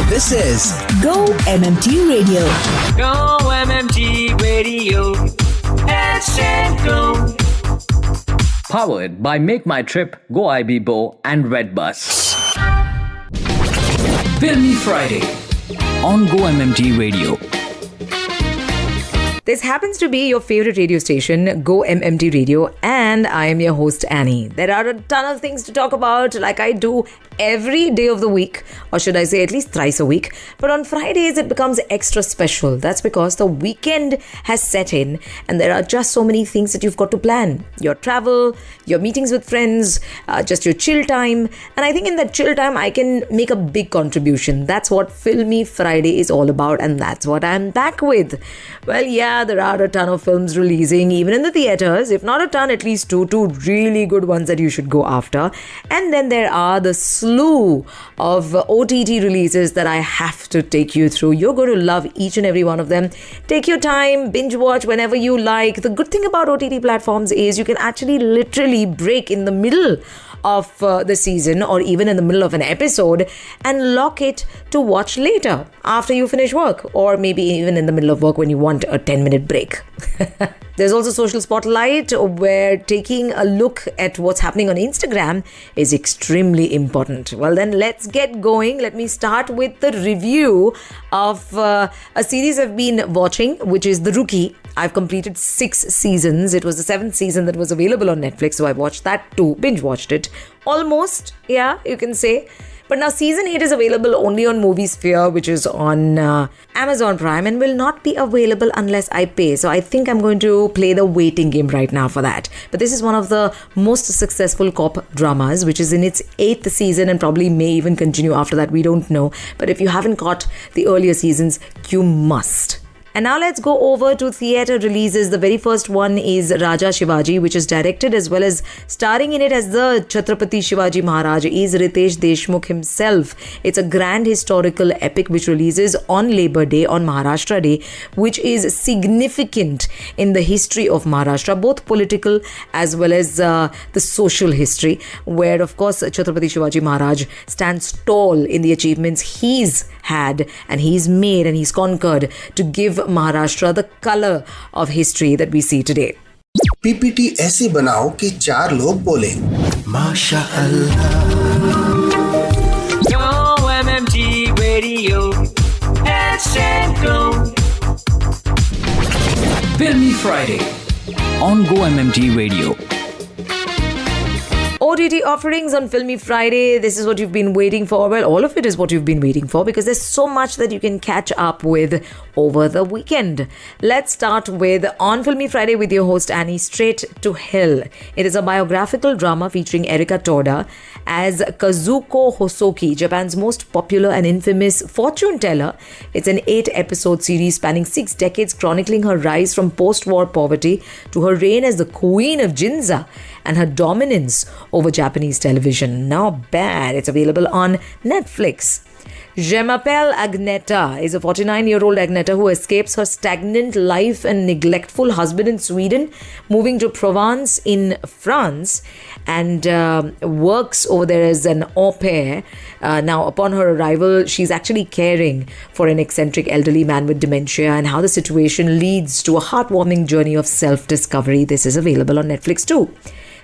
This is Go-MMT Radio. Go-MMT Radio. Hashtag Go. Powered by Make My Trip, Go IB and Redbus. Filmy Friday on Go-MMT Radio. This happens to be your favorite radio station, Go-MMT Radio, and I am your host, Annie. There are a ton of things to talk about, like I do every day of the week, or should I say at least thrice a week. But on Fridays, it becomes extra special. That's because the weekend has set in, and there are just so many things that you've got to plan. Your travel, your meetings with friends, just your chill time. And I think in that chill time, I can make a big contribution. That's what Filmy Friday is all about, and that's what I'm back with. Well, yeah, there are a ton of films releasing, even in the theatres. If not a ton, at least two really good ones that you should go after. And then there are the slew of OTT releases that I have to take you through. You're going to love each and every one of them. Take your time, binge watch whenever you like. The good thing about OTT platforms is you can actually literally break in the middle of the season or even in the middle of an episode and lock it to watch later after you finish work, or maybe even in the middle of work when you want a 10-minute break. There's also Social Spotlight, where taking a look at what's happening on Instagram is extremely important. Well, then let's get going. Let me start with the review of a series I've been watching, which is The Rookie. I've completed 6 seasons. It was the 7th season that was available on Netflix, so I watched that too. Binge watched it. Almost, yeah, you can say. But now season 8 is available only on Moviesphere, which is on Amazon Prime, and will not be available unless I pay. So I think I'm going to play the waiting game right now for that. But this is one of the most successful cop dramas, which is in its 8th season and probably may even continue after that. We don't know. But if you haven't caught the earlier seasons, you must. And now let's go over to theatre releases. The very first one is Raja Shivaji, which is directed as well as starring in it as the Chhatrapati Shivaji Maharaj is Ritesh Deshmukh himself. It's a grand historical epic which releases on Labour Day, on Maharashtra Day, which is significant in the history of Maharashtra, both political as well as the social history, where of course Chhatrapati Shivaji Maharaj stands tall in the achievements he's had and he's made and he's conquered to give Maharashtra the color of history that we see today. PPT ऐसी बनाओ कि 4 लोग बोले माशाअल्लाह. Go-MMT Radio. Hashtag Go. Filmy Friday on Go-MMT Radio. OTT offerings on Filmy Friday. This is what you've been waiting for. Well, all of it is what you've been waiting for, because there's so much that you can catch up with over the weekend. Let's start with On Filmy Friday with your host Annie, Straight to Hell. It is a biographical drama featuring Erika Toda as Kazuko Hosoki, Japan's most popular and infamous fortune teller. It's an 8-episode series spanning 6 decades, chronicling her rise from post-war poverty to her reign as the Queen of Ginza and her dominance over Japanese television. Not bad. It's available on Netflix. Je m'appelle Agneta is a 49-year-old Agneta who escapes her stagnant life and neglectful husband in Sweden, moving to Provence in France, and works over there as an au pair. Now, upon her arrival, she's actually caring for an eccentric elderly man with dementia, and how the situation leads to a heartwarming journey of self-discovery. This is available on Netflix too.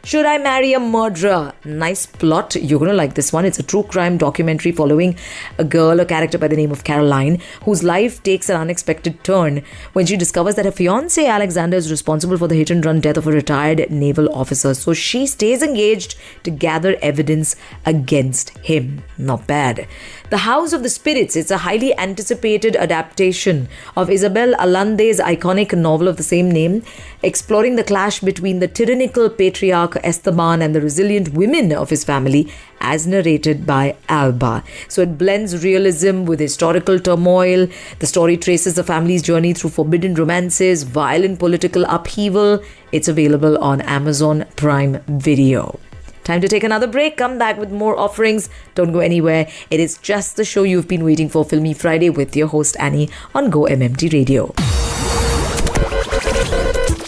Should I Marry a Murderer? Nice plot. You're going to like this one. It's a true crime documentary following a character by the name of Caroline, whose life takes an unexpected turn when she discovers that her fiancé Alexander is responsible for the hit-and-run death of a retired naval officer. So she stays engaged to gather evidence against him. Not bad. The House of the Spirits. It's a highly anticipated adaptation of Isabel Allande's iconic novel of the same name, exploring the clash between the tyrannical patriarch Esteban and the resilient women of his family, as narrated by Alba. So it blends realism with historical turmoil. The story traces the family's journey through forbidden romances, violent political upheaval. It's available on Amazon Prime Video. Time to take another break. Come back with more offerings. Don't go anywhere. It is just the show you've been waiting for, Filmy Friday, with your host Annie on Go-MMT Radio.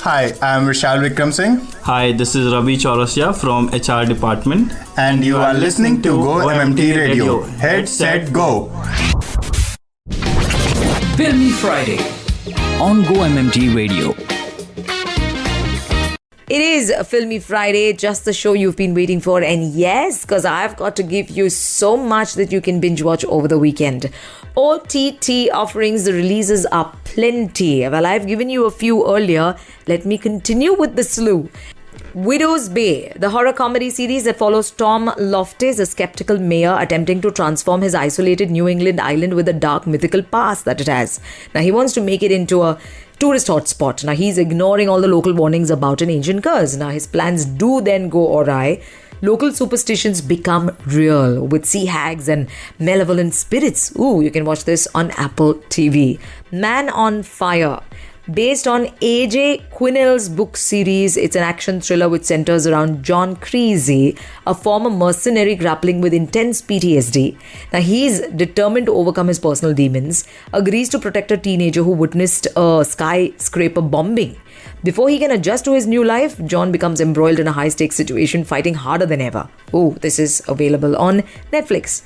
Hi, I'm Vishal Vikram Singh. Hi, this is Ravi Chaurasia from HR department. And you are listening to Go-MMT Radio. Head, set, go. Filmy Friday on GO-MMT Radio. It is a Filmy Friday, just the show you've been waiting for. And yes, because I've got to give you so much that you can binge watch over the weekend. OTT offerings, the releases are plenty. Well, I've given you a few earlier. Let me continue with the slew. Widow's Bay, the horror comedy series that follows Tom Loftus, a skeptical mayor attempting to transform his isolated New England island with a dark mythical past that it has. Now, he wants to make it into a tourist hotspot. Now, he's ignoring all the local warnings about an ancient curse. Now, his plans do then go awry. Local superstitions become real with sea hags and malevolent spirits. Ooh, you can watch this on Apple TV. Man on Fire. Based on A.J. Quinnell's book series, it's an action thriller which centers around John Creasy, a former mercenary grappling with intense PTSD. Now, he's determined to overcome his personal demons, agrees to protect a teenager who witnessed a skyscraper bombing. Before he can adjust to his new life, John becomes embroiled in a high-stakes situation, fighting harder than ever. Oh, this is available on Netflix.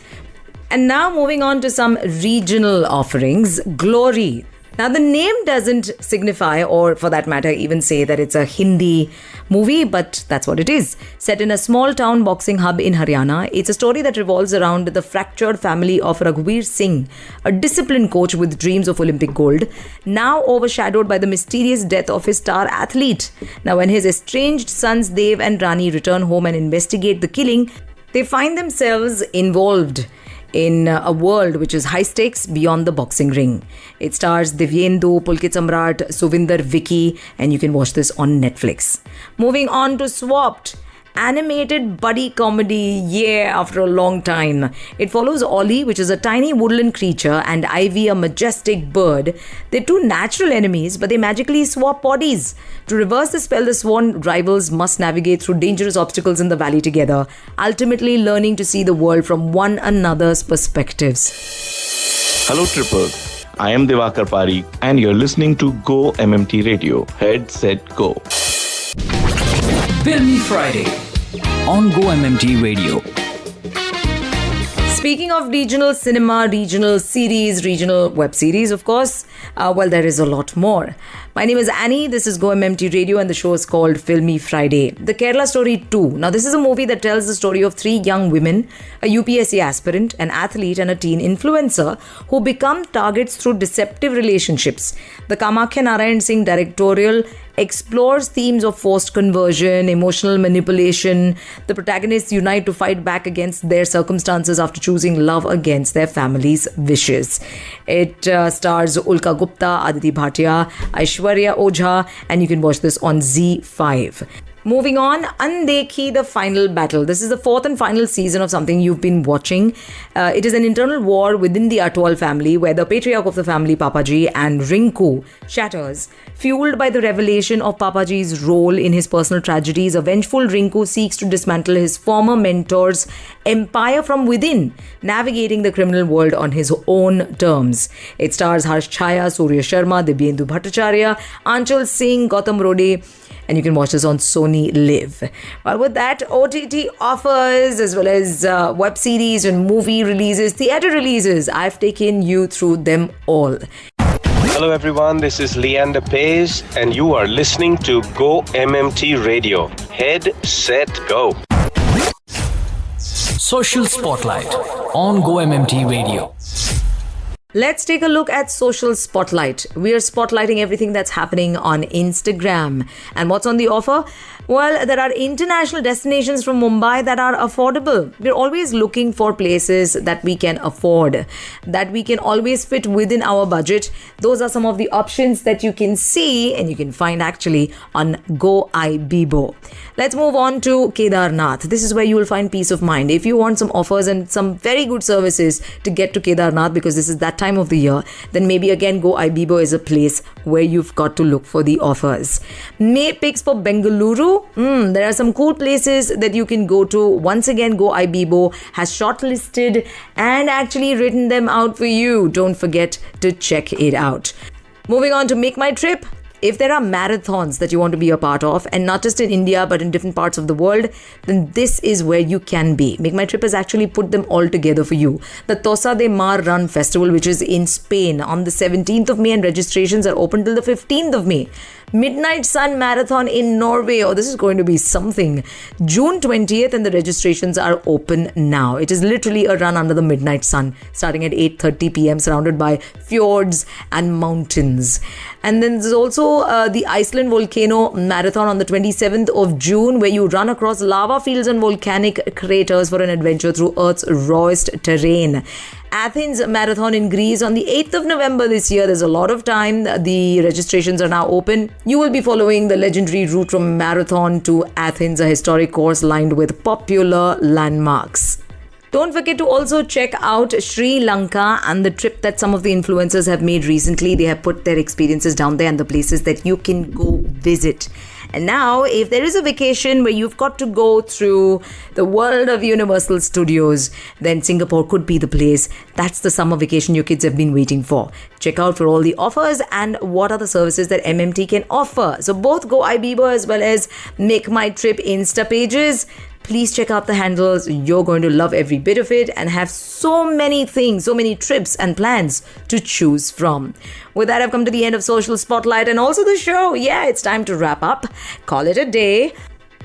And now moving on to some regional offerings. Glory. Now, the name doesn't signify, or for that matter, even say that it's a Hindi movie, but that's what it is. Set in a small town boxing hub in Haryana, it's a story that revolves around the fractured family of Raghubir Singh, a disciplined coach with dreams of Olympic gold, now overshadowed by the mysterious death of his star athlete. Now, when his estranged sons Dev and Rani return home and investigate the killing, they find themselves involved in a world which is high stakes beyond the boxing ring. It stars Divyendu, Pulkit Samrat, Suvinder Vicky, and you can watch this on Netflix. Moving on to Swapped. Animated buddy comedy, after a long time. It follows Ollie, which is a tiny woodland creature, and Ivy, a majestic bird. They're two natural enemies, but they magically swap bodies. To reverse the spell, the sworn rivals must navigate through dangerous obstacles in the valley together, ultimately learning to see the world from one another's perspectives. Hello, Trippers. I am Divakar Pari, and you're listening to GO-MMT Radio. Head, set, go. Filmy Friday on GO-MMT Radio. Speaking of regional cinema, regional series, regional web series, of course, there is a lot more. My name is Annie, this is GO-MMT Radio, and the show is called Filmy Friday. The Kerala Story 2. Now, this is a movie that tells the story of three young women, a UPSC aspirant, an athlete, and a teen influencer who become targets through deceptive relationships. The Kamakhya Narayan Singh directorial explores themes of forced conversion, emotional manipulation. The protagonists unite to fight back against their circumstances after choosing love against their family's wishes. It stars Ulka Gupta, Aditi Bhatia, Aishwarya Ojha, and you can watch this on Z5. Moving on, Undekhi, the final battle. This is the fourth and final season of something you've been watching. It is an internal war within the Atwal family where the patriarch of the family, Papaji, and Rinku shatters. Fueled by the revelation of Papaji's role in his personal tragedies, a vengeful Rinku seeks to dismantle his former mentor's empire from within, navigating the criminal world on his own terms. It stars Harsh Chaya, Surya Sharma, Dibyendu Bhattacharya, Anchal Singh, Gautam Rode, and you can watch this on Sony Live. Well, with that, OTT offers as well as web series and movie releases, theatre releases, I've taken you through them all. Hello everyone, this is Leander Pace and you are listening to GO-MMT Radio. Head, set, go. Social Spotlight on GO-MMT Radio. Let's take a look at Social Spotlight. We are spotlighting everything that's happening on Instagram. And what's on the offer? Well, there are international destinations from Mumbai that are affordable. We're always looking for places that we can afford, that we can always fit within our budget. Those are some of the options that you can see and you can find actually on GoIbibo. Let's move on to Kedarnath. This is where you will find peace of mind. If you want some offers and some very good services to get to Kedarnath, because this is that time of the year, then maybe again GoIbibo is a place where you've got to look for the offers. May picks for Bengaluru. There are some cool places that you can go to. Once again, GoIbibo has shortlisted and actually written them out for you. Don't forget to check it out. Moving on to Make My Trip. If there are marathons that you want to be a part of, and not just in India but in different parts of the world, then this is where you can be. Make My Trip has actually put them all together for you. The Tosa de Mar Run Festival, which is in Spain on the 17th of May, and registrations are open till the 15th of May. Midnight Sun Marathon in Norway. Oh, this is going to be something. June 20th, and the registrations are open now. It is literally a run under the midnight sun, starting at 8:30 p.m., surrounded by fjords and mountains. And then there's also the Iceland Volcano Marathon on the 27th of June, where you run across lava fields and volcanic craters for an adventure through Earth's rawest terrain. Athens Marathon in Greece on the 8th of November this year. There's a lot of time. The registrations are now open. You will be following the legendary route from Marathon to Athens, a historic course lined with popular landmarks. Don't forget to also check out Sri Lanka and the trip that some of the influencers have made recently. They have put their experiences down there and the places that you can go visit. And now, if there is a vacation where you've got to go through the world of Universal Studios, then Singapore could be the place. That's the summer vacation your kids have been waiting for. Check out for all the offers and what are the services that MMT can offer. So both Go-IBIBO as well as Make My Trip Insta pages. Please check out the handles. You're going to love every bit of it and have so many things, so many trips and plans to choose from. With that, I've come to the end of Social Spotlight and also the show. Yeah, it's time to wrap up. Call it a day.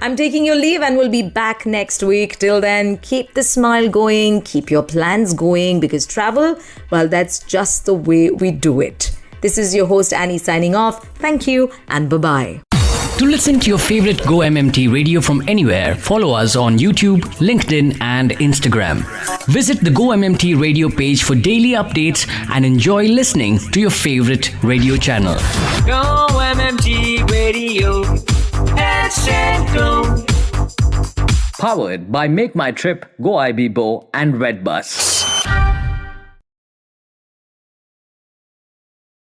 I'm taking your leave and we'll be back next week. Till then, keep the smile going, keep your plans going, because travel, well, that's just the way we do it. This is your host Annie signing off. Thank you and bye-bye. To listen to your favorite Go-MMT radio from anywhere, follow us on YouTube, LinkedIn and Instagram. Visit the Go-MMT radio page for daily updates and enjoy listening to your favorite radio channel. Go-MMT Radio. Let's go. Powered by Make My Trip, Go-IBIBO and Redbus.